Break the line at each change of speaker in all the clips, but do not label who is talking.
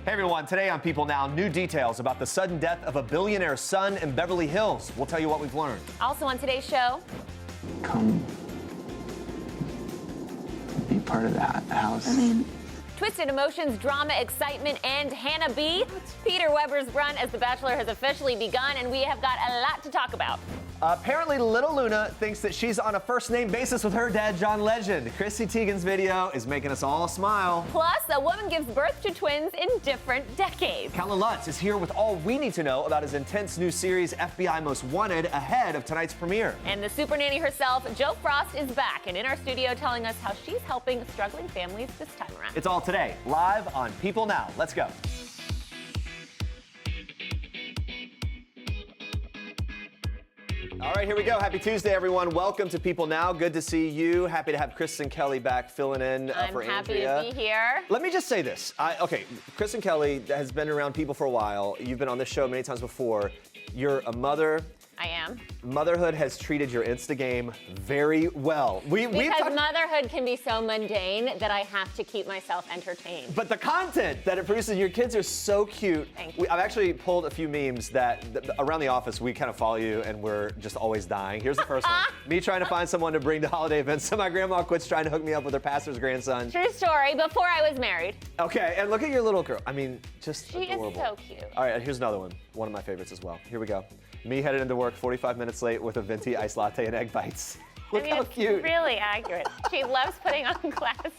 Hey everyone, today on People Now, new details about the sudden death of a billionaire's son in Beverly Hills. We'll tell you what we've learned.
Also on today's show,
come be part of that house.
twisted emotions, drama, excitement, and Hannah B. Peter Weber's run as The Bachelor has officially begun, and we have got a lot to talk about.
Apparently, little Luna thinks that she's on a first-name basis with her dad, John Legend. Chrissy Teigen's video is making us all smile.
Plus, a woman gives birth to twins in different decades.
Kellan Lutz is here with all we need to know about his intense new series, FBI Most Wanted, ahead of tonight's premiere.
And the super nanny herself, Jo Frost, is back and in our studio telling us how she's helping struggling families this time around.
It's all today, live on People Now. Let's go. All right, here we go. Happy Tuesday, everyone. Welcome to People Now. Good to see you. Happy to have Chris and Kelly back filling in for Andrea.
I'm happy to be here.
Let me just say this. Okay, Chris and Kelly has been around People for a while. You've been on this show many times before. You're a mother.
I am.
Motherhood has treated your Insta game very well.
Because motherhood can be so mundane that I have to keep myself entertained.
But the content that it produces, your kids are so cute.
Thank you.
I've actually pulled a few memes that around the office, we kind of follow you and we're just always dying. Here's the first one. Me trying to find someone to bring to holiday events, so my grandma quits trying to hook me up with her pastor's grandson.
True story, before I was married.
Okay, and look at your little girl. I mean, just
She
adorable.
is so cute.
All right, here's another one of my favorites as well. Here we go. Me headed into work 45 minutes late with a venti iced latte and egg bites. Look how
it's
cute.
Really accurate. She loves putting on glasses.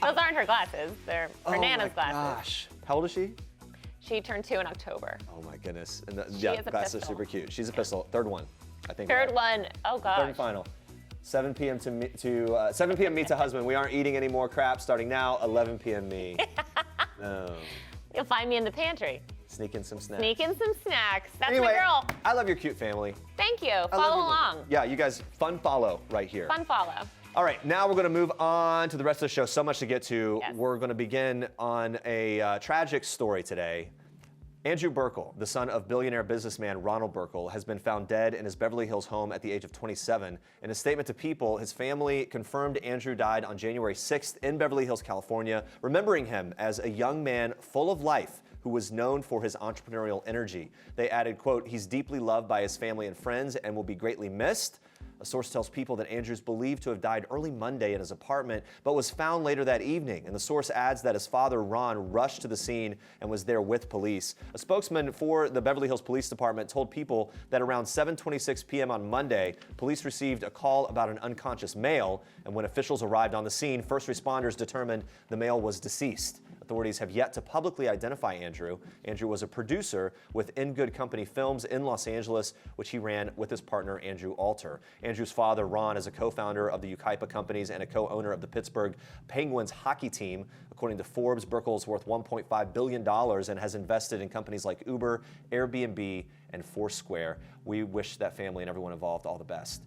Those aren't her glasses. They're her Nana's glasses.
Gosh. How old is she?
She turned 2 in October.
Oh my goodness. And
She is a
glasses are
pistol.
super cute. She's a pistol. Third one, I think.
Third one. Oh gosh.
Third and final. 7 p.m. 7 p.m. meets a husband. We aren't eating any more crap. Starting now, 11 p.m. me. No.
You'll find me in the pantry.
Sneak in some snacks.
Sneak in some snacks. That's
Anyway,
my girl.
I love your cute family.
Thank you.
I love
Follow
you.
along.
Yeah, you guys, fun follow right here.
Fun follow.
All right, now we're going to move on to the rest of the show. So much to get to.
Yes.
We're going to begin on a tragic story today. Andrew Boehlke, the son of billionaire businessman Ronald Boehlke, has been found dead in his Beverly Hills home at the age of 27. In a statement to People, his family confirmed Andrew died on January 6th in Beverly Hills, California, remembering him as a young man full of life who was known for his entrepreneurial energy. They added, quote, "He's deeply loved by his family and friends and will be greatly missed." A source tells People that Andrew's believed to have died early Monday in his apartment, but was found later that evening. And the source adds that his father, Ron, rushed to the scene and was there with police. A spokesman for the Beverly Hills Police Department told People that around 7:26 p.m. on Monday, police received a call about an unconscious male. And when officials arrived on the scene, first responders determined the male was deceased. Authorities have yet to publicly identify Andrew. Andrew was a producer with In Good Company Films in Los Angeles, which he ran with his partner, Andrew Alter. Andrew's father, Ron, is a co-founder of the Ukaipa Companies and a co-owner of the Pittsburgh Penguins hockey team. According to Forbes, Boehlke is worth $1.5 billion and has invested in companies like Uber, Airbnb, and Foursquare. We wish that family and everyone involved all the best.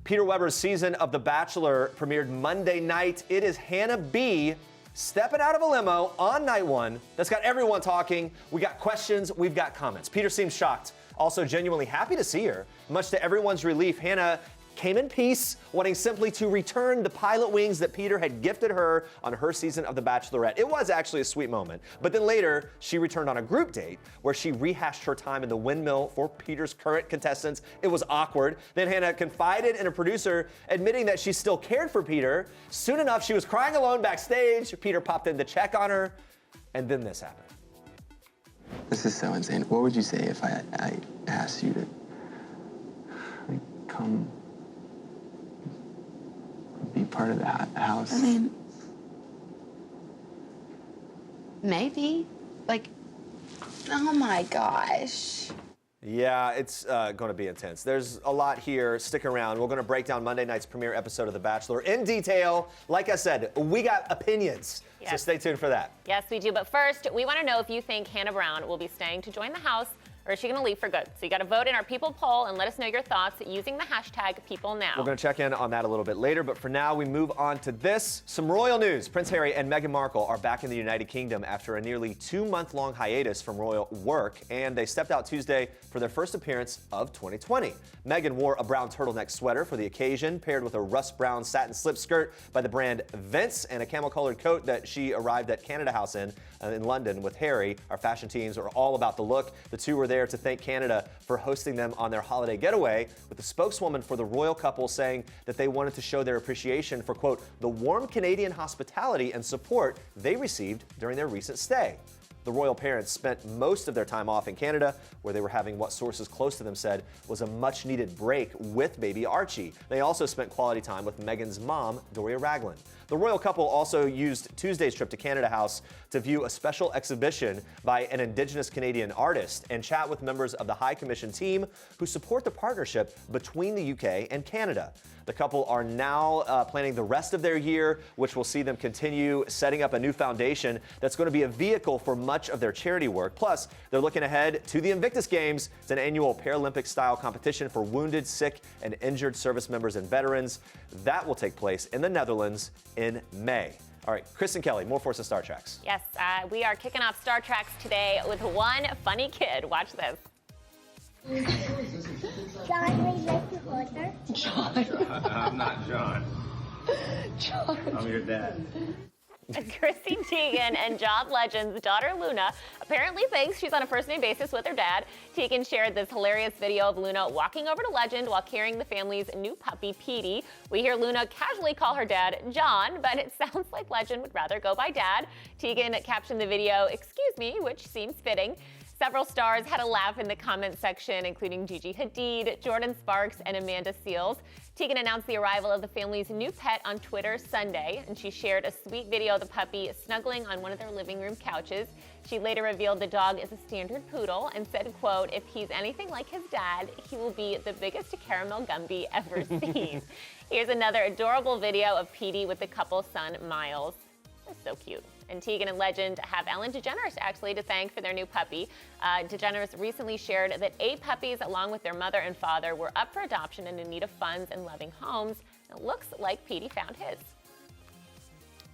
Peter Weber's season of The Bachelor premiered Monday night. It is Hannah B. stepping out of a limo on night one. That's got everyone talking. We got questions, we've got comments. Peter seems shocked, also genuinely happy to see her. Much to everyone's relief, Hannah came in peace, wanting simply to return the pilot wings that Peter had gifted her on her season of The Bachelorette. It was actually a sweet moment. But then later, she returned on a group date where she rehashed her time in the windmill for Peter's current contestants. It was awkward. Then Hannah confided in a producer, admitting that she still cared for Peter. Soon enough, she was crying alone backstage. Peter popped in to check on her, and then this happened.
This is so insane. What would you say if I asked you to come be part of that house?
Maybe. Like, oh my gosh.
Yeah, it's going to be intense. There's a lot here. Stick around. We're going to break down Monday night's premiere episode of The Bachelor in detail. Like I said, we got opinions, so stay tuned for that.
Yes, we do. But first, we want to know if you think Hannah Brown will be staying to join the house, or is she going to leave for good? So you got to vote in our People poll and let us know your thoughts using the hashtag PeopleNow.
We're going to check in on that a little bit later, but for now we move on to this. Some royal news. Prince Harry and Meghan Markle are back in the United Kingdom after a nearly 2-month-long hiatus from royal work, and they stepped out Tuesday for their first appearance of 2020. Meghan wore a brown turtleneck sweater for the occasion, paired with a rust brown satin slip skirt by the brand Vince and a camel-colored coat that she arrived at Canada House in. in London with Harry. Our fashion teams are all about the look. The two were there to thank Canada for hosting them on their holiday getaway, with the spokeswoman for the royal couple saying that they wanted to show their appreciation for, quote, the warm Canadian hospitality and support they received during their recent stay. The royal parents spent most of their time off in Canada, where they were having what sources close to them said was a much-needed break with baby Archie. They also spent quality time with Meghan's mom, Doria Ragland. The royal couple also used Tuesday's trip to Canada House to view a special exhibition by an Indigenous Canadian artist and chat with members of the High Commission team who support the partnership between the UK and Canada. The couple are now planning the rest of their year, which will see them continue setting up a new foundation that's going to be a vehicle for much of their charity work. Plus, they're looking ahead to the Invictus Games. It's an annual Paralympic-style competition for wounded, sick, and injured service members and veterans. That will take place in the Netherlands in May. All right, Chris and Kelly, more Force of Star Treks.
Yes, we are kicking off Star Treks today with one funny kid. Watch this.
John, would you like to hold her?
John. I'm not John.
John.
I'm your dad.
Chrissy Teigen and John Legend's daughter Luna apparently thinks she's on a first-name basis with her dad. Teigen shared this hilarious video of Luna walking over to Legend while carrying the family's new puppy, Petey. We hear Luna casually call her dad John, but it sounds like Legend would rather go by Dad. Teigen captioned the video, "Excuse me," which seems fitting. Several stars had a laugh in the comment section, including Gigi Hadid, Jordan Sparks, and Amanda Seales. Teigen announced the arrival of the family's new pet on Twitter Sunday, and she shared a sweet video of the puppy snuggling on one of their living room couches. She later revealed the dog is a standard poodle and said, quote, "If he's anything like his dad, he will be the biggest caramel Gumby ever seen." Here's another adorable video of Petey with the couple's son, Miles. That's so cute. And Teigen and Legend have Ellen DeGeneres actually to thank for their new puppy. DeGeneres recently shared that 8 puppies, along with their mother and father, were up for adoption and in need of funds and loving homes. It looks like Petey found his.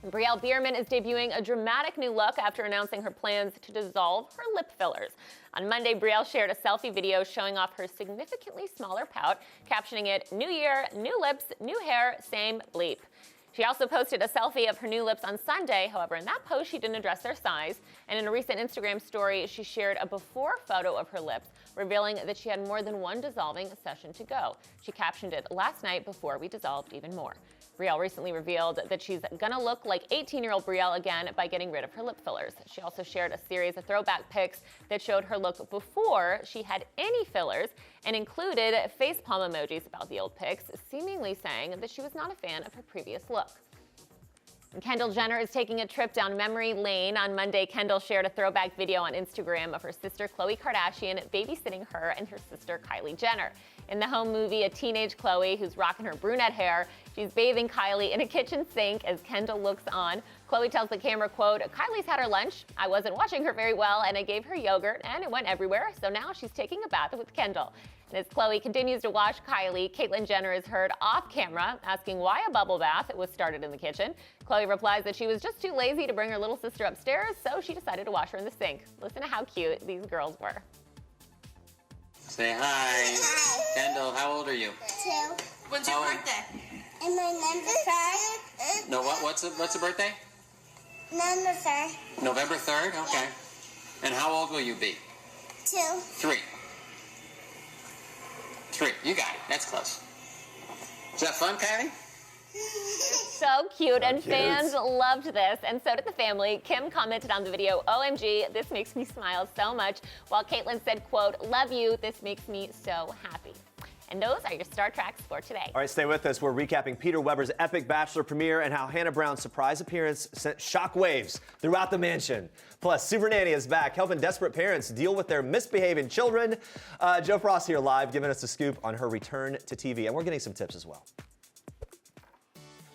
Brielle Bierman is debuting a dramatic new look after announcing her plans to dissolve her lip fillers. On Monday, Brielle shared a selfie video showing off her significantly smaller pout, captioning it, "New year, new lips, new hair, same bleep." She also posted a selfie of her new lips on Sunday. However, in that post, she didn't address their size. And in a recent Instagram story, she shared a before photo of her lips, revealing that she had more than one dissolving session to go. She captioned it, "Last night before we dissolved even more." Brielle recently revealed that she's gonna look like 18-year-old Brielle again by getting rid of her lip fillers. She also shared a series of throwback pics that showed her look before she had any fillers and included facepalm emojis about the old pics, seemingly saying that she was not a fan of her previous look. Kendall Jenner is taking a trip down memory lane. On Monday, Kendall shared a throwback video on Instagram of her sister Khloe Kardashian babysitting her and her sister Kylie Jenner. In the home movie, a teenage Khloe who's rocking her brunette hair, she's bathing Kylie in a kitchen sink as Kendall looks on. Khloe tells the camera, quote, "Kylie's had her lunch. I wasn't watching her very well and I gave her yogurt and it went everywhere. So now she's taking a bath with Kendall." And as Khloe continues to wash Kylie, Caitlyn Jenner is heard off camera asking why a bubble bath was started in the kitchen. Khloe replies that she was just too lazy to bring her little sister upstairs, so she decided to wash her in the sink. Listen to how cute these girls were.
Say hi.
Hi.
Kendall, how old are you?
2.
When's your
How-
birthday?
And my number 3rd.
No, what's the birthday?
Number 3rd.
November 3rd? Okay. And how old will you be?
2.
3. 3. You got it. That's close. Is that fun, Patty?
So cute, and fans loved this, and so did the family. Kim commented on the video, "OMG, this makes me smile so much," while Caitlyn said, quote, "Love you, this makes me so happy." And those are your Star Treks for today.
All right, stay with us. We're recapping Peter Weber's epic Bachelor premiere and how Hannah Brown's surprise appearance sent shockwaves throughout the mansion. Plus, Super Nanny is back, helping desperate parents deal with their misbehaving children. Joe Frost here live, giving us a scoop on her return to TV, and we're getting some tips as well.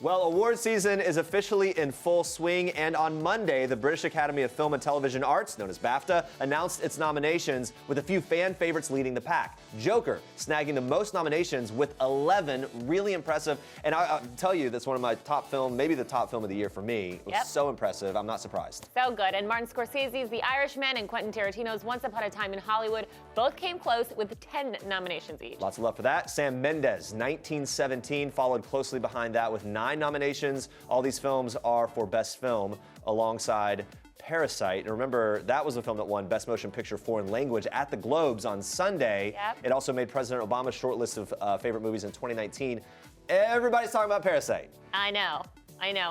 Well, award season is officially in full swing, and on Monday, the British Academy of Film and Television Arts, known as BAFTA, announced its nominations with a few fan favorites leading the pack. Joker snagging the most nominations with 11, really impressive. And I'll tell you, that's one of my top film, maybe the top film of the year for me. It was so impressive, I'm not surprised.
So good. And Martin Scorsese's The Irishman and Quentin Tarantino's Once Upon a Time in Hollywood both came close with 10 nominations each.
Lots of love for that. Sam Mendes, 1917, followed closely behind that with 9 nominations. All these films are for Best Film alongside Parasite. And remember, that was a film that won Best Motion Picture Foreign Language at the Globes on Sunday.
Yep.
It also made President Obama's short list of favorite movies in 2019. Everybody's talking about Parasite.
I know.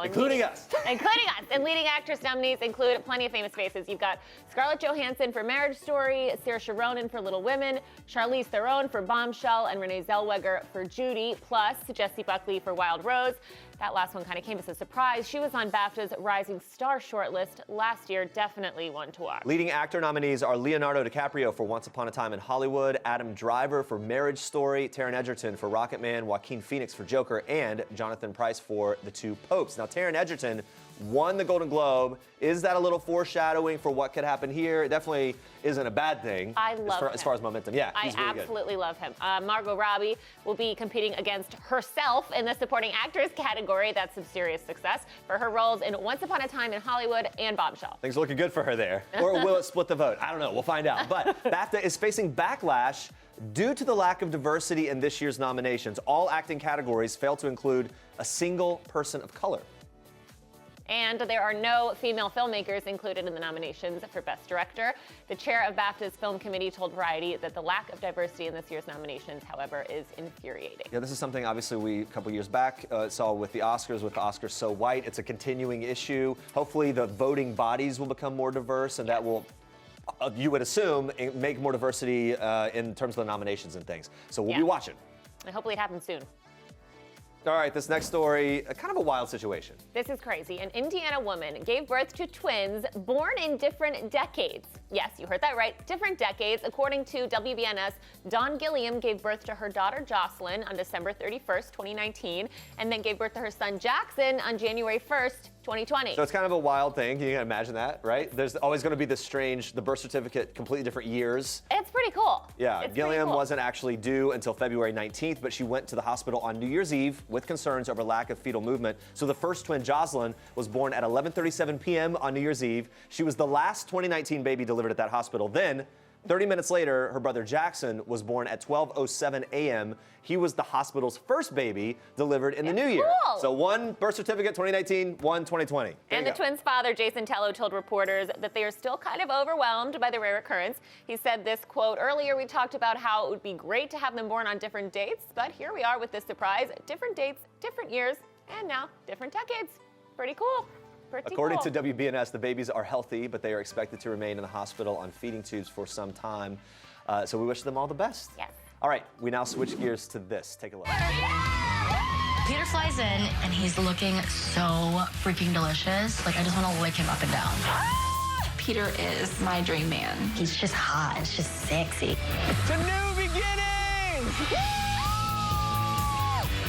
Including us.
Including us. And leading actress nominees include plenty of famous faces. You've got Scarlett Johansson for Marriage Story, Saoirse Ronan for Little Women, Charlize Theron for Bombshell, and Renee Zellweger for Judy, plus Jessie Buckley for Wild Rose. That last one kind of came as a surprise. She was on BAFTA's Rising Star shortlist last year. Definitely one to watch.
Leading actor nominees are Leonardo DiCaprio for Once Upon a Time in Hollywood, Adam Driver for Marriage Story, Taron Egerton for Rocketman, Joaquin Phoenix for Joker, and Jonathan Pryce for The Two Popes. Now, Taron Egerton won the Golden Globe. Is that a little foreshadowing for what could happen here? It definitely isn't a bad thing.
I love him.
As far as momentum. Yeah, he's really good.
Absolutely love him. Margot Robbie will be competing against herself in the supporting actress category. That's some serious success for her roles in Once Upon a Time in Hollywood and Bombshell.
Things are looking good for her there. Or will it split the vote? I don't know. We'll find out. But BAFTA is facing backlash due to the lack of diversity in this year's nominations. All acting categories fail to include a single person of color.
And there are no female filmmakers included in the nominations for Best Director. The chair of BAFTA's film committee told Variety that the lack of diversity in this year's nominations, however, is infuriating.
Yeah, this is something obviously we, a couple years back, saw with the Oscars So White. It's a continuing issue. Hopefully the voting bodies will become more diverse, and that will, you would assume, make more diversity in terms of the nominations and things. So we'll be watching.
And hopefully it happens soon.
All right, this next story, kind of a wild situation.
This is crazy. An Indiana woman gave birth to twins born in different decades. Yes, you heard that right, different decades. According to WBNS, Dawn Gilliam gave birth to her daughter Jocelyn on December 31st, 2019, and then gave birth to her son Jackson on January 1st, 2020.
So it's kind of a wild thing. You can imagine that, right? There's always going to be this strange, the birth certificate, completely different years.
It's pretty cool.
Yeah,
it's
Gilliam
cool.
wasn't actually due until February 19th, but she went to the hospital on New Year's Eve with concerns over lack of fetal movement. So the first twin, Jocelyn, was born at 11:37 p.m. on New Year's Eve. She was the last 2019 baby delivered at that hospital. Then, 30 minutes later, her brother Jackson was born at 12:07 a.m. He was the hospital's first baby delivered in the new year.
Cool.
So one birth certificate 2019, one 2020.
And the twins' father, Jason Tello, told reporters that they are still kind of overwhelmed by the rare occurrence. He said this, quote, "Earlier we talked about how it would be great to have them born on different dates, but here we are with this surprise. Different dates, different years, and now different decades. Pretty cool.
According to WBNS, the babies are healthy, but they are expected to remain in the hospital on feeding tubes for some time. So we wish them all the best.
Yes.
All right, we now switch gears to this. Take a look.
Peter flies in, and he's looking so freaking delicious. Like, I just want to lick him up and down.
Peter is my dream man.
He's just hot. It's just sexy.
To new beginnings!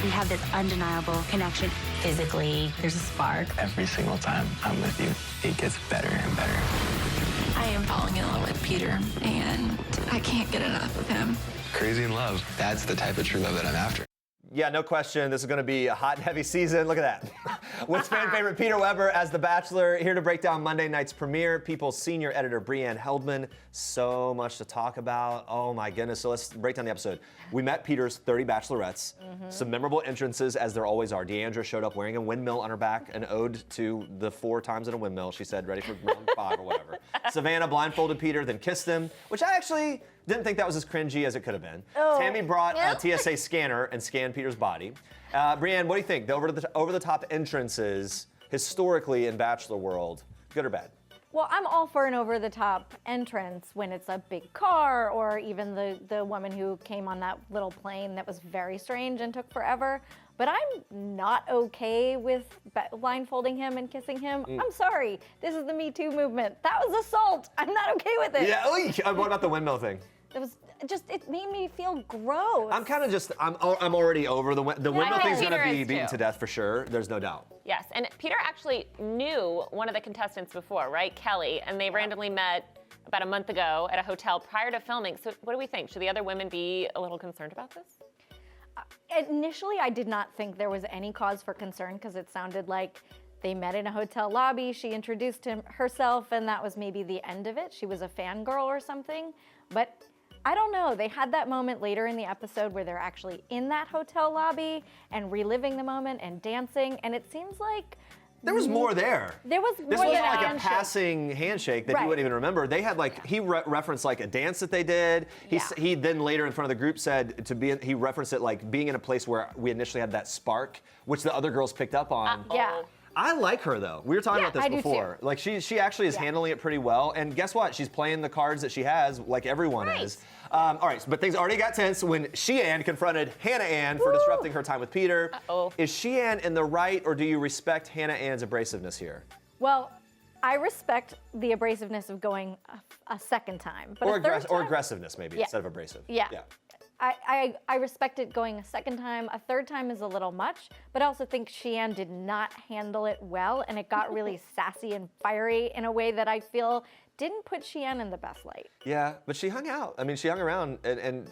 We have this undeniable connection. Physically, there's a spark.
Every single time I'm with you, it gets better and better.
I am falling in love with Peter, and I can't get enough of him.
Crazy in love. That's the type of true love that I'm after.
Yeah, no question. This is going to be a hot and heavy season. Look at that. With fan favorite Peter Weber as The Bachelor, here to break down Monday night's premiere, People's senior editor Brianne Heldman. So much to talk about. Oh my goodness. So let's break down the episode. We met Peter's 30 bachelorettes. Some memorable entrances, as there always are. Deandra showed up wearing a windmill on her back, an ode to the 4 times in a windmill. She said, ready for round 5 or whatever. Savannah blindfolded Peter, then kissed him, which I actually didn't think that was as cringy as it could have been. Tammy brought a TSA scanner and scanned Peter's body. Brianne, what do you think? The over-the-top entrances, historically in Bachelor world, good or bad?
Well, I'm all for an over-the-top entrance when it's a big car, or even the woman who came on that little plane that was very strange and took forever. But I'm not okay with blindfolding him and kissing him. I'm sorry. This is the Me Too movement. That was assault. I'm not okay with it.
Yeah. What about the windmill thing?
It was just, it made me feel gross.
I'm kind of just, I'm already over the windmill thing's
Peter
gonna be
is
beaten
too.
to death for sure. There's no doubt.
Yes, and Peter actually knew one of the contestants before, right? Kelly, and they randomly met about a month ago at a hotel prior to filming. So what do we think? Should the other women be a little concerned about this?
Initially, I did not think there was any cause for concern because it sounded like they met in a hotel lobby. She introduced herself, and that was maybe the end of it. She was a fangirl or something. But I don't know. They had that moment later in the episode where they're actually in that hotel lobby and reliving the moment and dancing. And it seems like
There was more there.
There was more
This
than
wasn't
a
like a
handshake.
passing handshake that you
Right.
wouldn't even remember. They had like, he referenced like a dance that they did. He then later in front of the group said he referenced it like being in a place where we initially had that spark, which the other girls picked up on.
Yeah.
I like her though. We were talking
Yeah,
about this
I do
before. Like she actually is handling it pretty well. And guess what? She's playing the cards that she has, like everyone is. All right, but things already got tense when Sheehan confronted Hannah Ann for disrupting her time with Peter. Is Sheehan in the right, or do you respect Hannah Ann's abrasiveness here?
Well, I respect the abrasiveness of going a second time, but
Or,
a third time,
or aggressiveness maybe instead of abrasive.
Yeah. I respect it going a second time. A third time is a little much, but I also think Sheehan did not handle it well, and it got really sassy and fiery in a way that I feel didn't put Sheehan in the best light.
Yeah, but she hung out. I mean, she hung around, and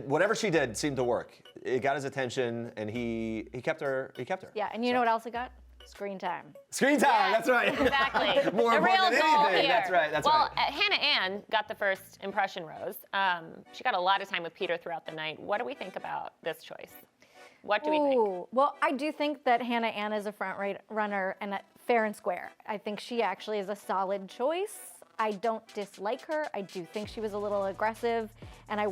whatever she did seemed to work. It got his attention, and he kept her.
Yeah, and you know what else it got? Screen time.
Screen time. That's right.
Exactly.
More
the
important
real
than
goal
anything.
here.
That's right. That's
well,
right.
Hannah Ann got the first impression rose. She got a lot of time with Peter throughout the night. What do we think about this choice? What do we think?
Well, I do think that Hannah Ann is a front runner and fair and square. I think she actually is a solid choice. I don't dislike her. I do think she was a little aggressive, and I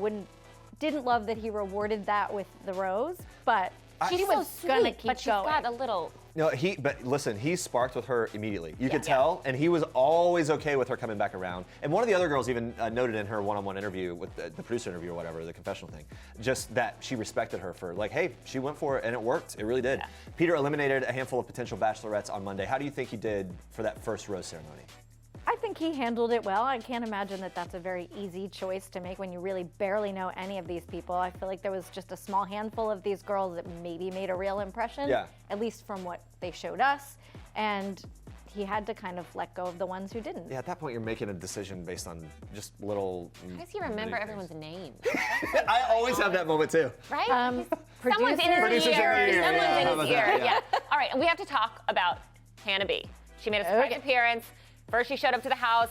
didn't love that he rewarded that with the rose, but
She's
she
so
was
sweet,
gonna keep
but she's
going.
got a little.
No, but listen, he sparked with her immediately. You could tell, and he was always okay with her coming back around. And one of the other girls even noted in her one-on-one interview with the producer interview or whatever, the confessional thing, just that she respected her for like, hey, she went for it and it worked. It really did.
Yeah.
Peter eliminated a handful of potential bachelorettes on Monday. How do you think he did for that first rose ceremony?
I think he handled it well. I can't imagine that that's a very easy choice to make when you really barely know any of these people. I feel like there was just a small handful of these girls that maybe made a real impression, at least from what they showed us, and he had to kind of let go of the ones who didn't.
Yeah, at that point you're making a decision based on just little.
How does he remember everyone's name?
I always have that moment too.
Right?
Producers
Someone's in his
Producers in
ear.
the ear,
Someone's
yeah.
in
How
his
about
ear.
that?
Yeah. All right, and we have to talk about Hannah B. She made a surprise appearance. First, she showed up to the house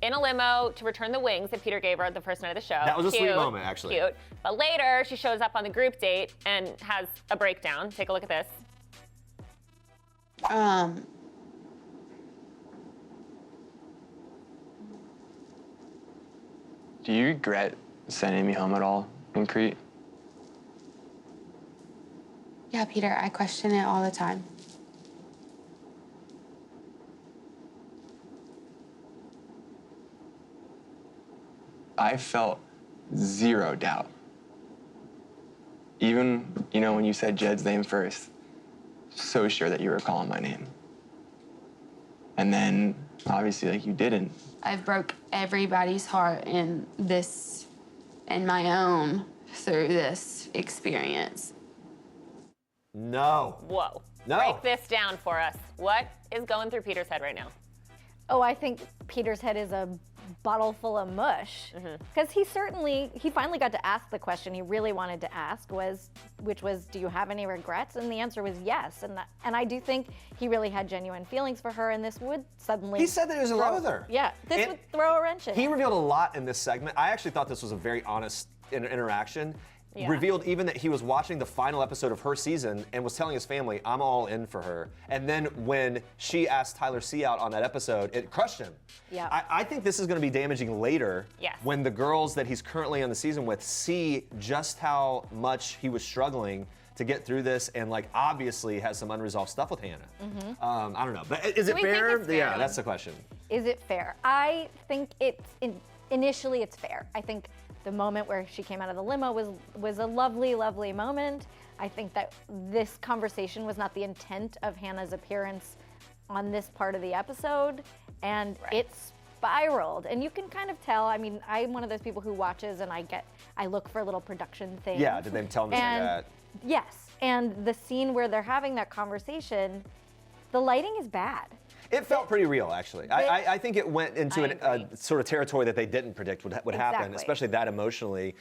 in a limo to return the wings that Peter gave her the first night of the show.
That was a
Cute,
sweet moment, actually.
Cute. But later, she shows up on the group date and has a breakdown. Take a look at this.
Do you regret sending me home at all in Crete?
Yeah, Peter, I question it all the time.
I felt zero doubt. Even, when you said Jed's name first, so sure that you were calling my name. And then, obviously, you didn't.
I've broke everybody's heart in my own through this experience.
No.
Whoa.
No.
Break this down for us. What is going through Peter's head right now?
Oh, I think Peter's head is a bottle full of mush. Because he finally got to ask the question he really wanted to ask, which was, do you have any regrets? And the answer was yes. And I do think he really had genuine feelings for her, and this would suddenly.
He said that he was in love with her.
Yeah, this would throw a wrench in.
He revealed a lot in this segment. I actually thought this was a very honest interaction.
Yeah.
Revealed even that he was watching the final episode of her season and was telling his family, I'm all in for her. And then when she asked Tyler C out on that episode, it crushed him.
Yeah.
I think this is going to be damaging later
Yes.
when the girls that he's currently on the season with see just how much he was struggling to get through this, and obviously has some unresolved stuff with Hannah. I don't know, but is it
we think
fair?
it's fair?
Yeah, that's the question.
Is it fair? I think initially it's fair. I think the moment where she came out of the limo was a lovely, lovely moment. I think that this conversation was not the intent of Hannah's appearance on this part of the episode, and it spiraled. And you can kind of tell. I mean, I'm one of those people who watches and I look for little production things.
Yeah, did they tell him to say that?
Yes, and the scene where they're having that conversation, the lighting is bad.
It felt pretty real, actually. I think it went into a sort of territory that they didn't predict would happen,
Exactly.
especially that emotionally.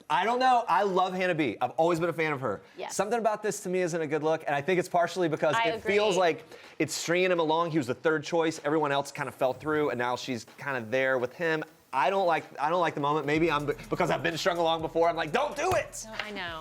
I don't know. I love Hannah B. I've always been a fan of her.
Yes.
Something about this to me isn't a good look, and I think it's partially because
I
it feels
agree.
like it's stringing him along. He was the third choice. Everyone else kind of fell through, and now she's kind of there with him. I don't like the moment. Maybe because I've been strung along before. I'm like, don't do it.
No, I know.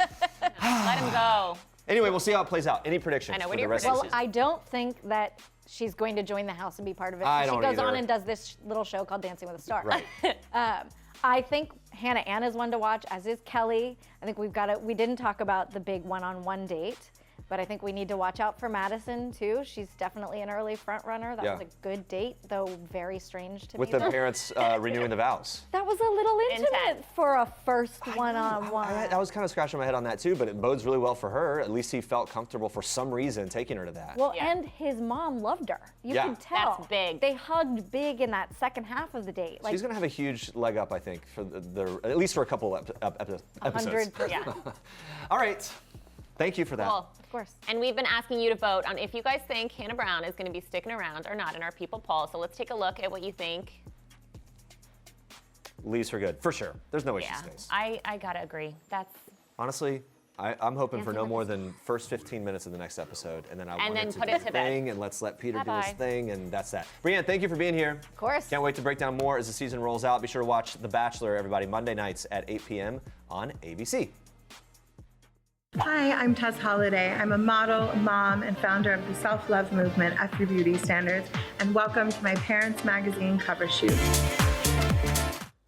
Let him go.
Anyway, we'll see how it plays out. Any predictions
I know,
for
what are
the
your
rest of the
Well,
season?
I don't think that she's going to join the house and be part of it.
I
she
don't
goes on
either.
and does this little show called Dancing with the Stars.
Right.
I think Hannah Ann is one to watch, as is Kelly. I think we didn't talk about the big one-on-one date, but I think we need to watch out for Madison too. She's definitely an early front runner. That was a good date, though very strange to
With
me.
the parents renewing the vows.
That was a little intimate
Intense.
for a first one-on-one.
I was kind of scratching my head on that too, but it bodes really well for her. At least he felt comfortable for some reason taking her to that.
Well,
Yeah.
and his mom loved her. You
Yeah.
could tell.
That's big.
They hugged big in that second half of the date. Like
She's gonna have a huge leg up, I think, for at least for a couple episodes.
100%.
Yeah.
All right. Thank you for that.
Cool.
Of course.
And we've been asking you to vote on if you guys think Hannah Brown is going to be sticking around or not in our People poll. So let's take a look at what you think.
Leaves for good, for sure. There's no way
Yeah,
she stays.
I gotta agree. That's
Honestly, I'm hoping for
Dancing
no
with
more
the
than first 15 minutes of the next episode, and then I
And
want
then
it to
put
do
it
its
to bed.
thing, and let's let Peter do his
Bye-bye.
thing, and that's that. Brianne, thank you for being here.
Of course.
Can't wait to break down more as the season rolls out. Be sure to watch The Bachelor, everybody, Monday nights at 8 p.m. on ABC.
Hi, I'm Tess Holliday. I'm a model, mom, and founder of the self-love movement After Beauty Standards, and welcome to my Parents Magazine cover shoot.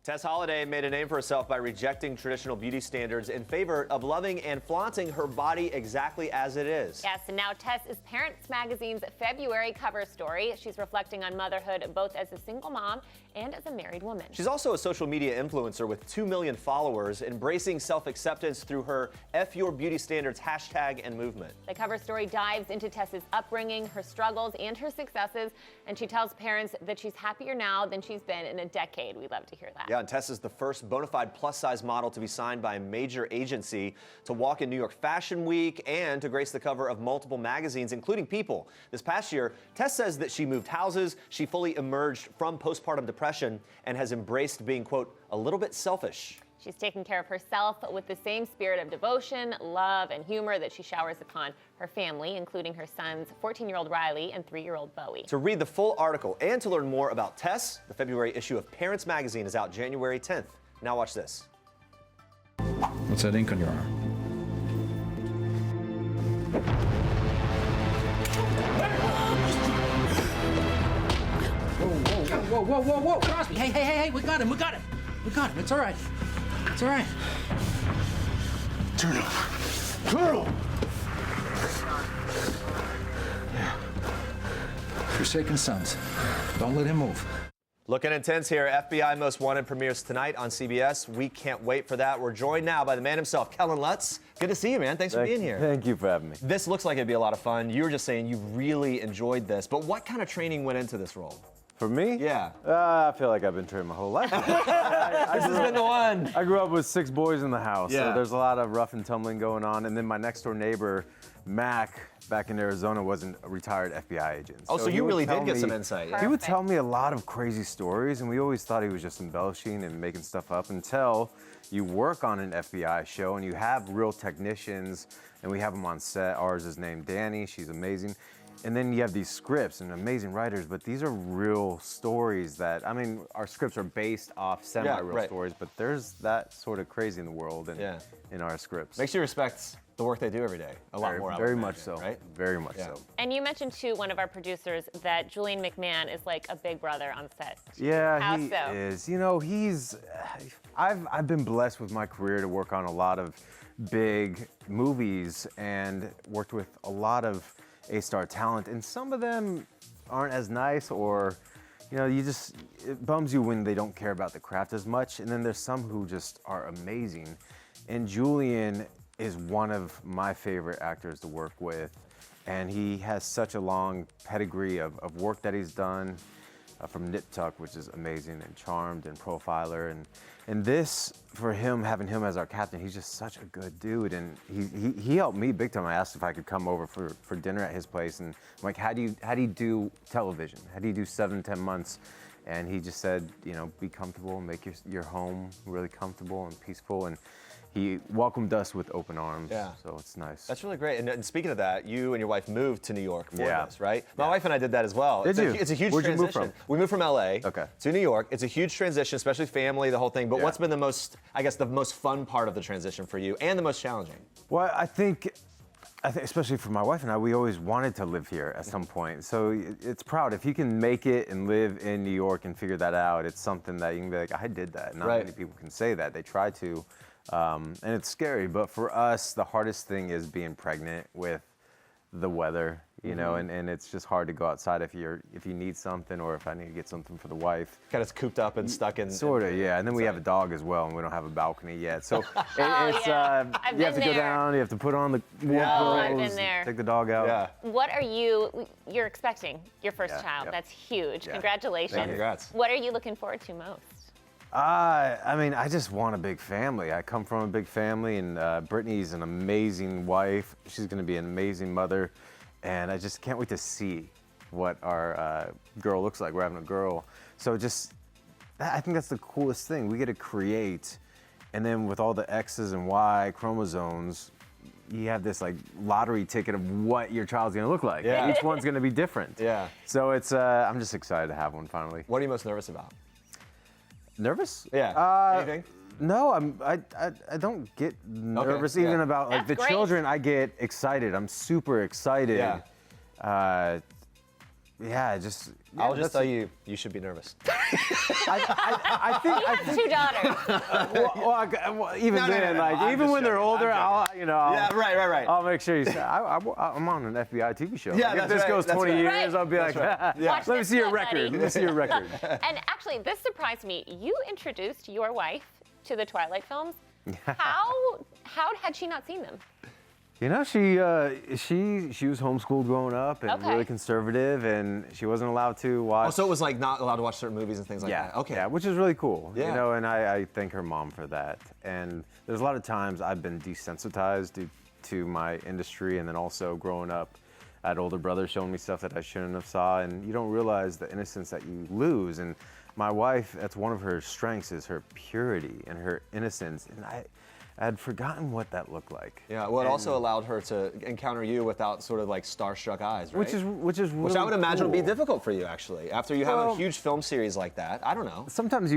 Tess Holliday made a name for herself by rejecting traditional beauty standards in favor of loving and flaunting her body exactly as it is.
Yes, and now Tess is Parents Magazine's February cover story. She's reflecting on motherhood both as a single mom and as a married woman.
She's also a social media influencer with 2 million followers, embracing self-acceptance through her F Your Beauty Standards hashtag and movement.
The cover story dives into Tess's upbringing, her struggles, and her successes, and she tells parents that she's happier now than she's been in a decade. We love to hear that.
Yeah, and Tess is the first bona fide plus-size model to be signed by a major agency, to walk in New York Fashion Week, and to grace the cover of multiple magazines, including People. This past year, Tess says that she moved houses, she fully emerged from postpartum depression, and has embraced being, quote, a little bit selfish.
She's taking care of herself with the same spirit of devotion, love, and humor that she showers upon her family, including her sons, 14-year-old Riley and 3-year-old Bowie.
To read the full article and to learn more about Tess, the February issue of Parents Magazine is out January 10th. Now watch this.
What's that ink on your arm?
Whoa, Crosby, hey, we got him, it's all right.
Turn him. Forsaken Sons. Don't let him move.
Looking intense here. FBI Most Wanted premieres tonight on CBS. We can't wait for that. We're joined now by the man himself, Kellan Lutz. Good to see you, man. Thanks for being here.
Thank you for having me.
This looks like it'd be a lot of fun. You were just saying you really enjoyed this, but what kind of training went into this role?
For me?
Yeah.
I feel like I've been trained my whole life.
This has been the one.
I grew up with 6 boys in the house,
Yeah.
so there's a lot of rough and tumbling going on. And then my next door neighbor, Mac, back in Arizona, was a retired FBI agent.
Oh, so
he
you
would
really
tell
did get
me-
some insight. Yeah.
He would tell me a lot of crazy stories, and we always thought he was just embellishing and making stuff up until you work on an FBI show and you have real technicians, and we have them on set. Ours is named Danny. She's amazing. And then you have these scripts and amazing writers, but these are real stories that, I mean, our scripts are based off semi-real
right.
stories, but there's that sort of crazy in the world and in our scripts.
Makes you respect the work they do every day a lot more. I would
Very much
imagine,
so.
right?
Very much so.
And you mentioned too, one of our producers, that Julian McMahon is like a big brother on set.
Yeah,
How
he
so?
is. You know, I've been blessed with my career to work on a lot of big movies and worked with a lot of A-star talent, and some of them aren't as nice, or you know, it bums you when they don't care about the craft as much. And then there's some who just are amazing. And Julian is one of my favorite actors to work with, and he has such a long pedigree of work that he's done, from Nip Tuck, which is amazing, and Charmed, and Profiler, and this, for him, having him as our captain, he's just such a good dude, and he helped me big time. I asked if I could come over for dinner at his place, and I'm like, how do you do television? How do you do 7-10 months? And he just said, you know, be comfortable, make your home really comfortable and peaceful, and he welcomed us with open arms.
Yeah.
So it's nice.
That's really great. And speaking of that, you and your wife moved to New York for
Yeah.
this, right? My wife and I did that as well.
Did you?
It's a huge
Where'd you
transition.
move from?
We moved from LA
Okay.
to New York. It's a huge transition, especially family, the whole thing. But
Yeah.
what's been the most, I guess, the most fun part of the transition for you and the most challenging?
Well, I think I think, especially for my wife and I, we always wanted to live here at some point. So it's proud. If you can make it and live in New York and figure that out, it's something that you can be like, I did that. Not many people can say that. They try to. And it's scary. But for us, the hardest thing is being pregnant with the weather, you know, and it's just hard to go outside if you need something or if I need to get something for the wife.
Kind of cooped up and stuck in.
Sort of, yeah. And then we have a dog as well, and we don't have a balcony yet. So you have to go down, you have to put on the warm clothes,
I've been there.
take the dog out.
Yeah.
What are you're expecting your first child. That's huge.
Yeah.
Congratulations.
Thank you. Congrats.
What are you looking forward to most?
I mean, I just want a big family. I come from a big family, and Brittany's an amazing wife. She's going to be an amazing mother, and I just can't wait to see what our girl looks like. We're having a girl. So I think that's the coolest thing. We get to create, and then with all the X's and Y chromosomes, you have this like lottery ticket of what your child's going to look like.
Yeah.
Each one's going to be different.
Yeah.
So I'm just excited to have one finally.
What are you most nervous about?
Nervous?
Yeah. Anything?
No, I don't get nervous even about like the children. I get excited. I'm super excited.
Yeah. I'll just tell you, you should be nervous.
I think.
You have two daughters.
Even when they're older,
right.
I'll make sure you say, I'm on an FBI TV show.
Yeah,
like, if this goes 20 years, I'll be like, let me see your record. Let me see your record.
And actually, this surprised me. You introduced your wife to the Twilight films. How had she not seen them?
You know, she was homeschooled growing up and really conservative, and she wasn't allowed to watch.
Oh, so it was like not allowed to watch certain movies and things like that. Okay.
Yeah, which is really cool.
Yeah.
You know, and I thank her mom for that. And there's a lot of times I've been desensitized due to my industry, and then also growing up, I had older brothers showing me stuff that I shouldn't have saw, and you don't realize the innocence that you lose. And my wife, that's one of her strengths, is her purity and her innocence, and I had forgotten what that looked like.
Yeah, well, it also allowed her to encounter you without sort of like starstruck eyes, right?
Which is really
Which I would imagine would be
cool.
difficult for you, actually. After you have a huge film series like that, I don't know.
Sometimes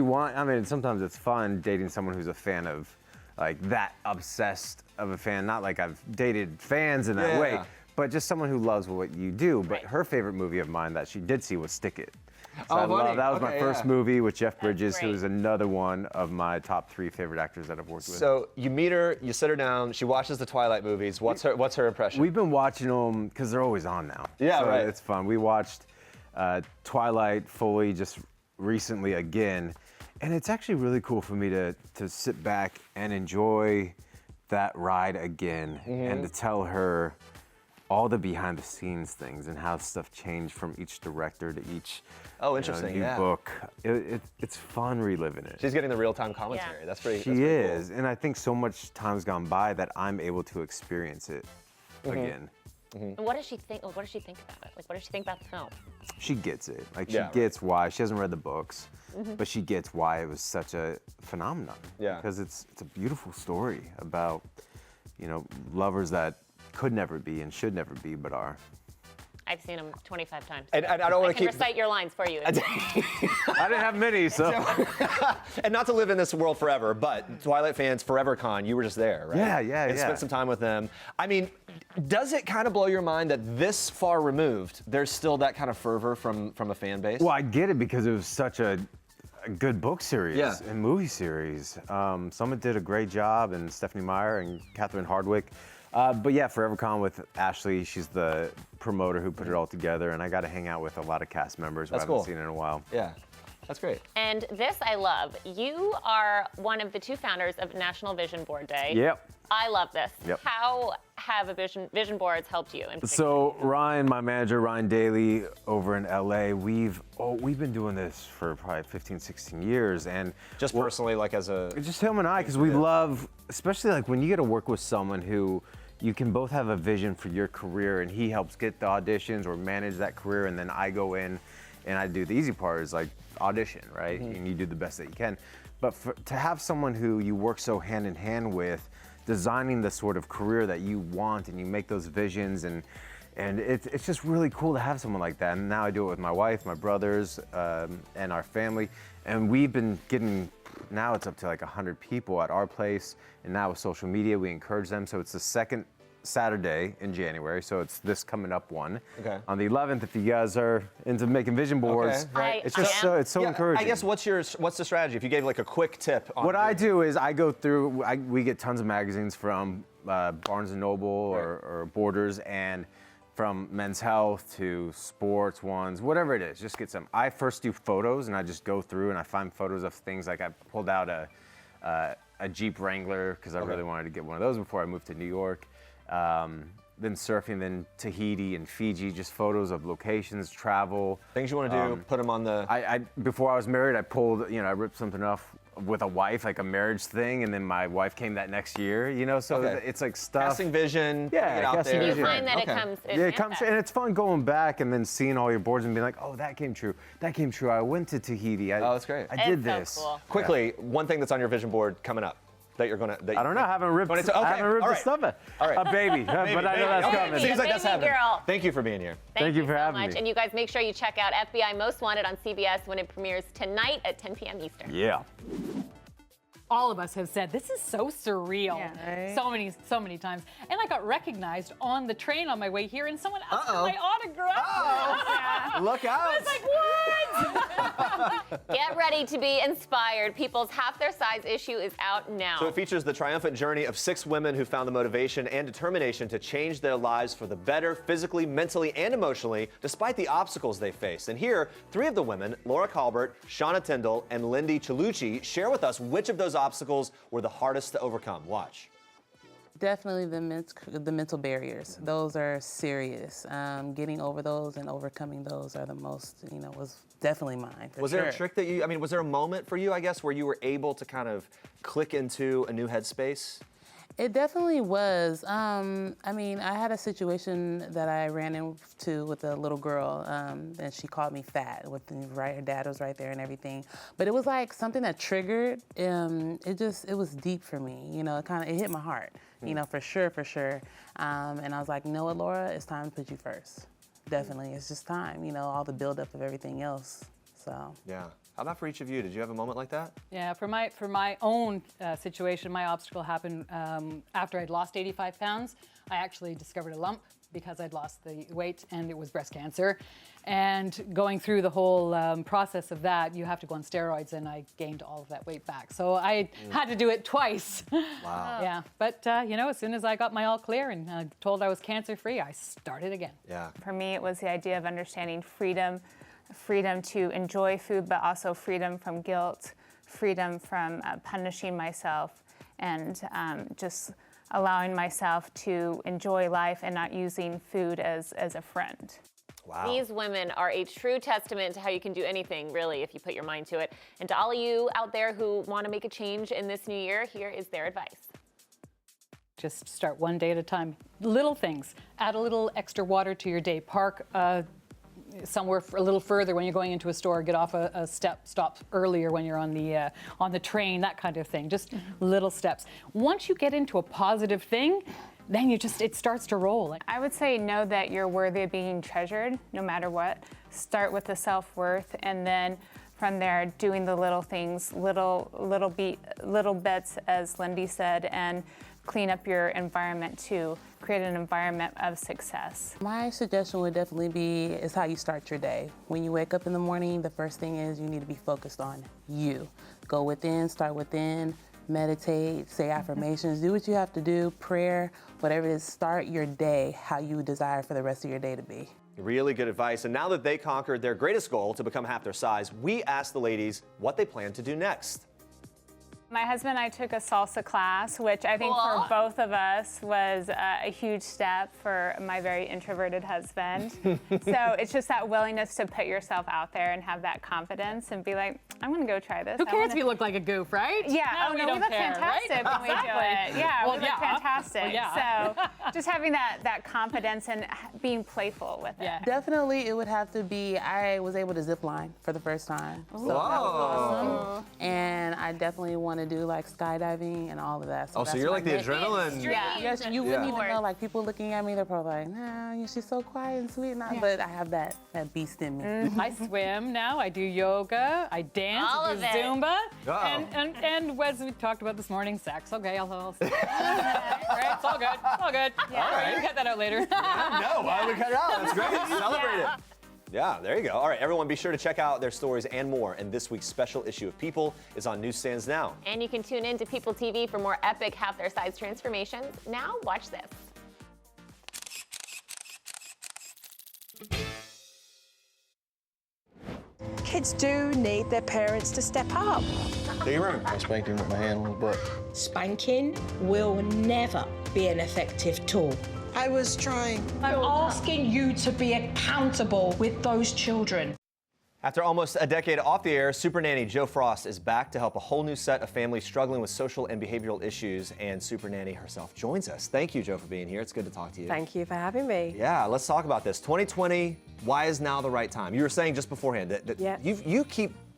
sometimes it's fun dating someone who's a fan of, like, that obsessed of a fan. Not like I've dated fans in that way, but just someone who loves what you do. But her favorite movie of mine that she did see was Stick It. So that was my first movie with Jeff Bridges, who is another one of my top 3 favorite actors that I've worked with.
So you meet her, you sit her down, she watches the Twilight movies. What's her impression?
We've been watching them because they're always on now.
Yeah,
so
right.
It's fun. We watched Twilight fully just recently again, and it's actually really cool for me to sit back and enjoy that ride again, and to tell her all the behind the scenes things and how stuff changed from each director to each
interesting,
new book. It's fun reliving it.
She's getting the real-time commentary.
Yeah.
That's pretty
She is,
cool.
and I think so much time's gone by that I'm able to experience it again.
And what does she think? What does she think about it? Like, what does she think about the film?
She gets it. Like, she gets why. She hasn't read the books, but she gets why it was such a phenomenon.
Yeah.
Because it's a beautiful story about, lovers that could never be and should never be, but are.
I've seen them 25 times.
And I don't want to keep.
recite your lines for you.
I didn't have many, so.
And not to live in this world forever, but Twilight fans, ForeverCon, you were just there, right?
Yeah.
And spent some time with them. I mean, does it kind of blow your mind that this far removed, there's still that kind of fervor from a fan base?
Well, I get it because it was such a good book series and movie series. Summit did a great job, and Stephanie Meyer and Catherine Hardwicke. But yeah, ForeverCon with Ashley, she's the promoter who put it all together, and I got to hang out with a lot of cast members who I haven't seen in a while.
Yeah, that's great.
And this I love. You are one of the 2 founders of National Vision Board Day.
Yep.
I love this.
Yep.
How have vision boards helped you?
So Ryan, my manager, Ryan Daly, over in LA, we've been doing this for probably 15, 16 years. And
just personally, like as a...
Just him and I, because we love, especially like when you get to work with someone who you can both have a vision for your career, and he helps get the auditions or manage that career, and then I go in and I do the easy part is like audition, right? And you do the best that you can. But to have someone who you work so hand in hand with, designing the sort of career that you want, and you make those visions, and it's just really cool to have someone like that. And now I do it with my wife, my brothers, and our family. And we've been getting, now it's up to like 100 people at our place. And now with social media, we encourage them. So it's the second Saturday in January, so it's this coming up one.
Okay.
On the 11th, if you guys are into making vision boards, it's just it's so encouraging.
I guess what's the strategy? If you gave like a quick tip. On
what I do is I go through. We get tons of magazines from Barnes and Noble or Borders, and from Men's Health to sports ones, whatever it is, just get some. I first do photos, and I just go through and I find photos of things. Like I pulled out a Jeep Wrangler because I really wanted to get one of those before I moved to New York. Then surfing, then Tahiti and Fiji, just photos of locations, travel.
Things you want to do, put them on the...
Before I was married, I pulled, I ripped something off with a wife, like a marriage thing, and then my wife came that next year, so it's like stuff.
Casting vision,
yeah,
get out there.
You find that it comes...
it comes, and it's fun going back and then seeing all your boards and being like, oh, that came true. I went to Tahiti.
That's great.
I did this.
So cool.
Quickly, one thing that's on your vision board coming up. That you're gonna.
I don't know. I haven't ripped the stomach.
All right.
A baby, but I know that's coming.
Seems like that's happening.
Girl.
Thank you for being here.
Thank you for having me.
And you guys make sure you check out FBI Most Wanted on CBS when it premieres tonight at 10 p.m. Eastern.
Yeah.
All of us have said this is so surreal so many times, and I got recognized on the train on my way here, and someone asked for my autograph.
Look out!
I was like, what?
Get ready to be inspired. People's Half Their Size issue is out now.
So it features the triumphant journey of 6 women who found the motivation and determination to change their lives for the better, physically, mentally, and emotionally, despite the obstacles they faced. And here, 3 of the women, Laura Colbert, Shauna Tyndall, and Lindy Cholucci, share with us which of those obstacles were the hardest to overcome. Watch.
Definitely the mental barriers. Those are serious. Getting over those and overcoming those are the most, was definitely mine.
Was there a trick that was there a moment for you, I guess, where you were able to kind of click into a new headspace?
It definitely was. I had a situation that I ran into with a little girl, and she called me fat. Her dad was right there and everything. But it was like something that triggered. It was deep for me. It hit my heart. For sure. And I was like, you know what, Laura, it's time to put you first. Definitely, it's just time. All the buildup of everything else. So.
Yeah. How about for each of you? Did you have a moment like that?
Yeah, for my own situation, my obstacle happened after I'd lost 85 pounds. I actually discovered a lump because I'd lost the weight, and it was breast cancer. And going through the whole process of that, you have to go on steroids, and I gained all of that weight back. So I had to do it twice.
Wow.
Yeah, but as soon as I got my all clear and told I was cancer-free, I started again.
Yeah.
For me, it was the idea of understanding freedom to enjoy food, but also freedom from guilt, freedom from punishing myself, and just allowing myself to enjoy life and not using food as a friend.
Wow.
These women are a true testament to how you can do anything, really, if you put your mind to it. And to all of you out there who want to make a change in this new year, here is their advice.
Just start one day at a time. Little things. Add a little extra water to your day. Park somewhere a little further when you're going into a store. Get off a stop earlier when you're on the train, that kind of thing. Just little steps. Once you get into a positive thing, then it starts to roll.
I would say know that you're worthy of being treasured no matter what. Start with the self-worth, and then from there doing the little things, little bits, as Lindy said, and clean up your environment too. Create an environment of success.
My suggestion would definitely is how you start your day. When you wake up in the morning, the first thing is you need to be focused on you. Go within, start within, meditate, say affirmations, do what you have to do, prayer, whatever it is, start your day how you desire for the rest of your day to be.
Really good advice. And now that they conquered their greatest goal to become half their size, we asked the ladies what they plan to do next.
My husband and I took a salsa class, which I think for both of us was a huge step for my very introverted husband. So it's just that willingness to put yourself out there and have that confidence and be like, I'm going to go try this.
Who cares if you look like a goof, right?
Yeah,
we
we
don't
look
care,
fantastic
right?
when we do it. Yeah,
Well,
we look fantastic.
Well, yeah.
So just having that confidence and being playful with it.
Definitely, it would have to be, I was able to zip line for the first time. So that was awesome. And I definitely want to do like skydiving and all of that.
Oh, so
that's
you're
my
like the
next-
adrenaline.
Yeah.
Yes, you wouldn't even know. Like people looking at me, they're probably like, "Nah, she's so quiet and sweet." But I have that beast in me.
I swim now. I do yoga. I dance.
All
I
of
do
it.
Zumba.
Uh-oh.
And as we talked about this morning, sex. Okay, I'll right, it's all good. All good.
All right.
You can cut that out later.
No, why would we cut it out? That's great. Celebrate it. Yeah, there you go. All right, everyone, be sure to check out their stories and more. And this week's special issue of People is on newsstands now.
And you can tune in to People TV for more epic half-their-size transformations. Now, watch this.
Kids do need their parents to step up.
Do you remember? I spanked him with my hand on his butt.
Spanking will never be an effective tool. I was trying. I'm asking you to be accountable with those children.
After almost a decade off the air, Super Nanny Jo Frost is back to help a whole new set of families struggling with social and behavioral issues, and Super Nanny herself joins us. Thank you, Jo, for being here. It's good to talk to you.
Thank you for having me.
Yeah, let's talk about this. 2020, why is now the right time? You were saying just beforehand that
Yeah.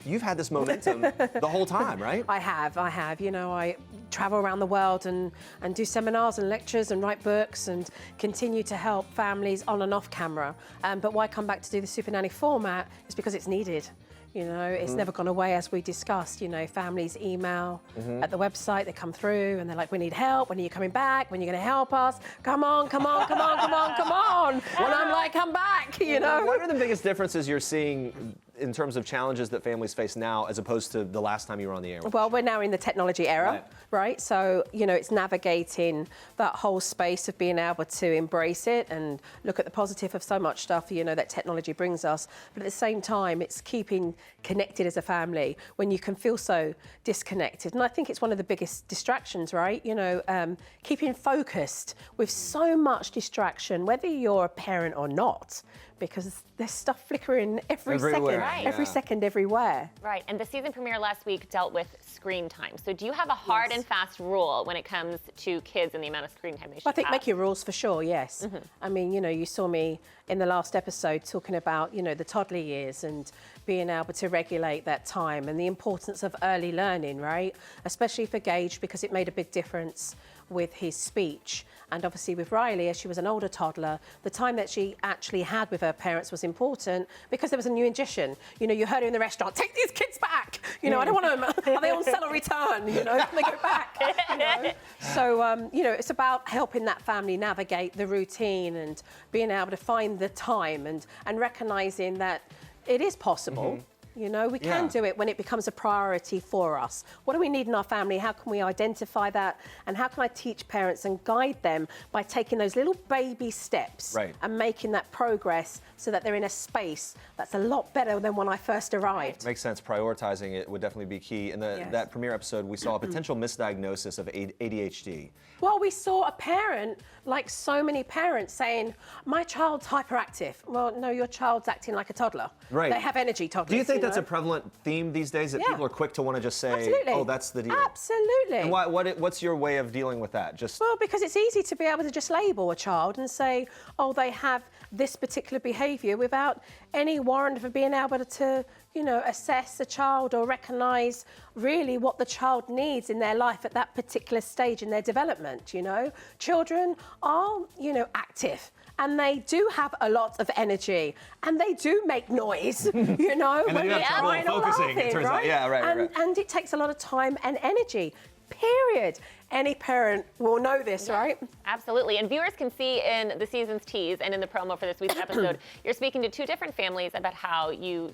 you've had this momentum the whole time, right?
I have. You know, I travel around the world and do seminars and lectures and write books and continue to help families on and off camera. But why come back to do the Super Nanny format is because it's needed. You know, it's never gone away, as we discussed. You know, families email at the website, they come through and they're like, we need help. When are you coming back? When are you going to help us? Come on, come on, come on, come on, come on. And I'm like, come back, you know.
What are the biggest differences you're seeing in terms of challenges that families face now as opposed to the last time you were on the air?
Well, we're now in the technology era, right? So, you know, it's navigating that whole space of being able to embrace it and look at the positive of so much stuff, you know, that technology brings us. But at the same time, it's keeping connected as a family when you can feel so disconnected. And I think it's one of the biggest distractions, right? You know, keeping focused with so much distraction, whether you're a parent or not, because there's stuff flickering everywhere. Every second, everywhere.
Right, and the season premiere last week dealt with screen time. So do you have a hard and fast rule when it comes to kids and the amount of screen time they should
I think
have?
make your rules for sure, yes. I mean, you know, you saw me in the last episode talking about, you know, the toddler years and being able to regulate that time and the importance of early learning, right? Especially for Gage, because it made a big difference with his speech. And obviously with Riley, as she was an older toddler, the time that she actually had with her parents was important because there was a new addition. You know, you heard her in the restaurant, take these kids back. You know, I don't want them, are they on sell or return? You know, they go back. You know? So, you know, it's about helping that family navigate the routine and being able to find the time and recognizing that it is possible. You know, we can do it when it becomes a priority for us. What do we need in our family? How can we identify that? And how can I teach parents and guide them by taking those little baby steps and making that progress so that they're in a space that's a lot better than when I first arrived?
Makes sense. Prioritizing it would definitely be key. In that premiere episode, we saw a potential misdiagnosis of ADHD.
Well, we saw a parent, like so many parents, saying, my child's hyperactive. Well, no, your child's acting like a toddler.
Right.
They have energy toddlers.
Do you think that's a prevalent theme these days, that people are quick to want to just say,
Absolutely.
oh, that's the deal?
Absolutely.
And what's your way of dealing with that?
Well, because it's easy to be able to just label a child and say, oh, they have this particular behaviour without any warrant for being able to, you know, assess a child or recognise really what the child needs in their life at that particular stage in their development, you know. Children are, you know, active. And they do have a lot of energy, and they do make noise, you know.
And they have trouble focusing, it turns out. Yeah, right.
And it takes a lot of time and energy, period. Any parent will know this, right?
Absolutely, and viewers can see in the season's tease and in the promo for this week's episode, you're speaking to two different families about how you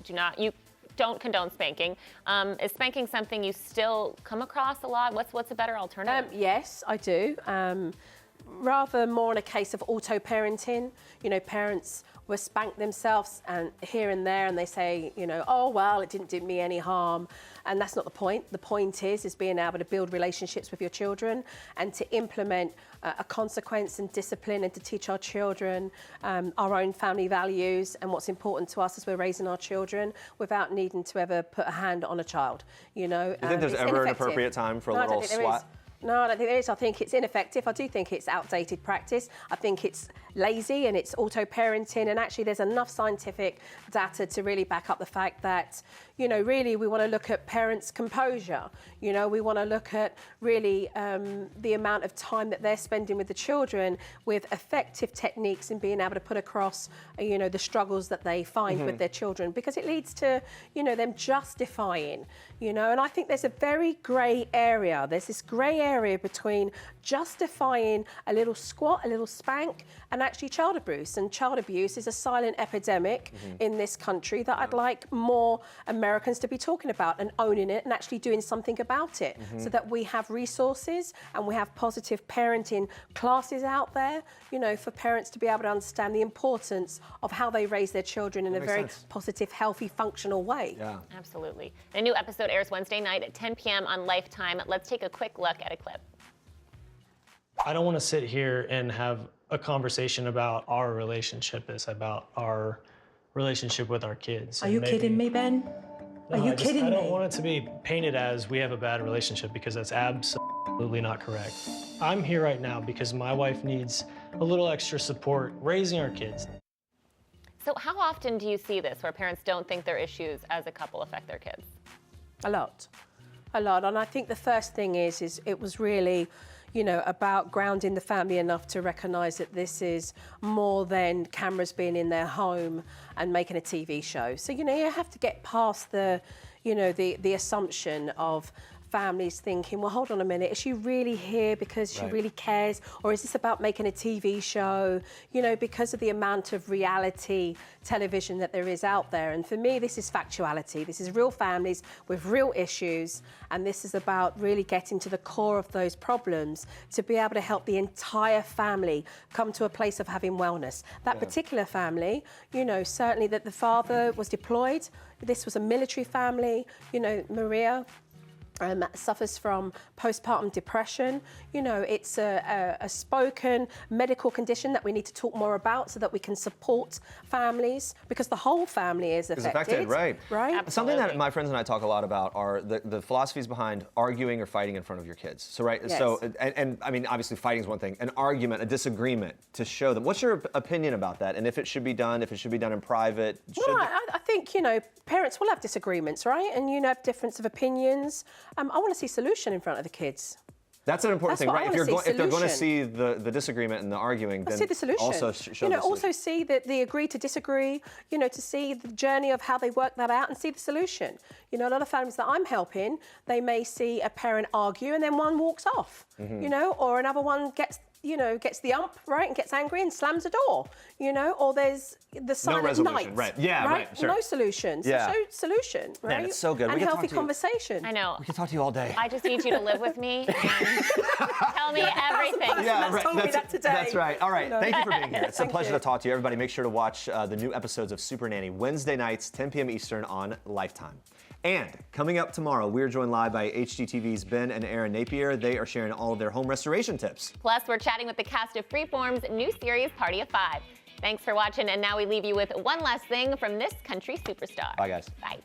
don't condone spanking. Is spanking something you still come across a lot? What's a better alternative?
Yes, I do. Rather more in a case of auto-parenting. You know, parents will spank themselves and here and there, and they say, you know, oh, well, it didn't do me any harm. And that's not the point. The point is being able to build relationships with your children and to implement a consequence and discipline and to teach our children our own family values and what's important to us as we're raising our children without needing to ever put a hand on a child, you know.
Do you think there's ever an appropriate time for a little swat?
No, I don't think there is. I think it's ineffective. I do think it's outdated practice. I think it's lazy and it's auto-parenting, and actually there's enough scientific data to really back up the fact that, you know, really we want to look at parents' composure. You know, we want to look at really the amount of time that they're spending with the children with effective techniques and being able to put across, you know, the struggles that they find with their children, because it leads to, you know, them justifying, you know, and I think there's a very grey area. There's this grey area between justifying a little squat, a little spank, and actually child abuse. And child abuse is a silent epidemic in this country that I'd like more Americans to be talking about and owning it and actually doing something about it, so that we have resources and we have positive parenting classes out there, you know, for parents to be able to understand the importance of how they raise their children in a very positive, healthy, functional way.
Yeah.
Absolutely. A new episode airs Wednesday night at 10 p.m. on Lifetime. Let's take a quick look at a clip.
I don't want to sit here and have a conversation about our relationship about our relationship with our kids.
Are you kidding me, Ben?
No,
Are you kidding me?
I don't want it to be painted as we have a bad relationship, because that's absolutely not correct. I'm here right now because my wife needs a little extra support raising our kids.
So how often do you see this where parents don't think their issues as a couple affect their kids?
A lot. And I think the first thing is it was really, you know, about grounding the family enough to recognise that this is more than cameras being in their home and making a TV show. So, you know, you have to get past the, you know, the assumption of families thinking, well, hold on a minute, is she really here because she really cares? Or is this about making a TV show? You know, because of the amount of reality television that there is out there. And for me, this is factuality. This is real families with real issues. And this is about really getting to the core of those problems to be able to help the entire family come to a place of having wellness. That particular family, you know, certainly that the father was deployed. This was a military family. You know, Maria suffers from postpartum depression. You know, it's a spoken medical condition that we need to talk more about so that we can support families, because the whole family is affected.
Right.
Right.
Something that my friends and I talk a lot about are the philosophies behind arguing or fighting in front of your kids. So, right.
Yes.
So, and I mean, obviously fighting is one thing. An argument, a disagreement, to show them. What's your opinion about that? And if it should be done in private?
Well, I think, you know, parents will have disagreements, right? And you know, have difference of opinions. I want to see solution in front of the kids.
That's an important thing, right? If they're going to see the disagreement and the arguing, then
see the solution.
Also show
you know,
the
also see that they agree to disagree. You know, to see the journey of how they work that out and see the solution. You know, a lot of families that I'm helping, they may see a parent argue and then one walks off. You know, or another one gets the ump, right, and gets angry and slams the door, you know, or there's the silent night.
Right. Yeah, right, sure.
No solution. So
Yeah.
show solution, right?
Man, it's so good.
And
We can talk
healthy
to you.
conversation.
I know.
We can talk to you all day.
I just need you to live with me and tell me everything.
Yeah, right.
told me that today.
That's right. All right.
No.
Thank you for being here. It's a
Thank
pleasure
you.
to talk to you. Everybody, make sure to watch the new episodes of Super Nanny Wednesday nights, 10 p.m. Eastern on Lifetime. And coming up tomorrow, we're joined live by HGTV's Ben and Aaron Napier. They are sharing all of their home restoration tips.
Plus, we're chatting with the cast of Freeform's new series, Party of Five. Thanks for watching, and now we leave you with one last thing from this country superstar.
Bye, guys.
Bye.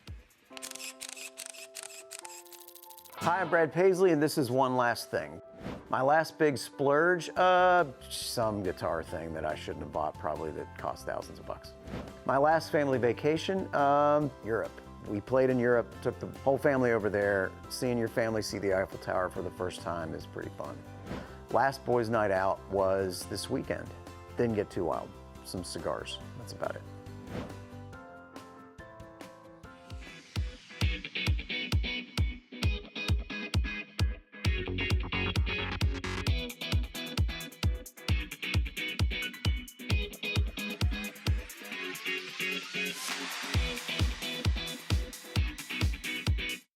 Hi, I'm Brad Paisley, and this is One Last Thing. My last big splurge, some guitar thing that I shouldn't have bought, probably that cost thousands of bucks. My last family vacation, Europe. We played in Europe, took the whole family over there. Seeing your family see the Eiffel Tower for the first time is pretty fun. Last boys' night out was this weekend. Didn't get too wild. Some cigars, that's about it.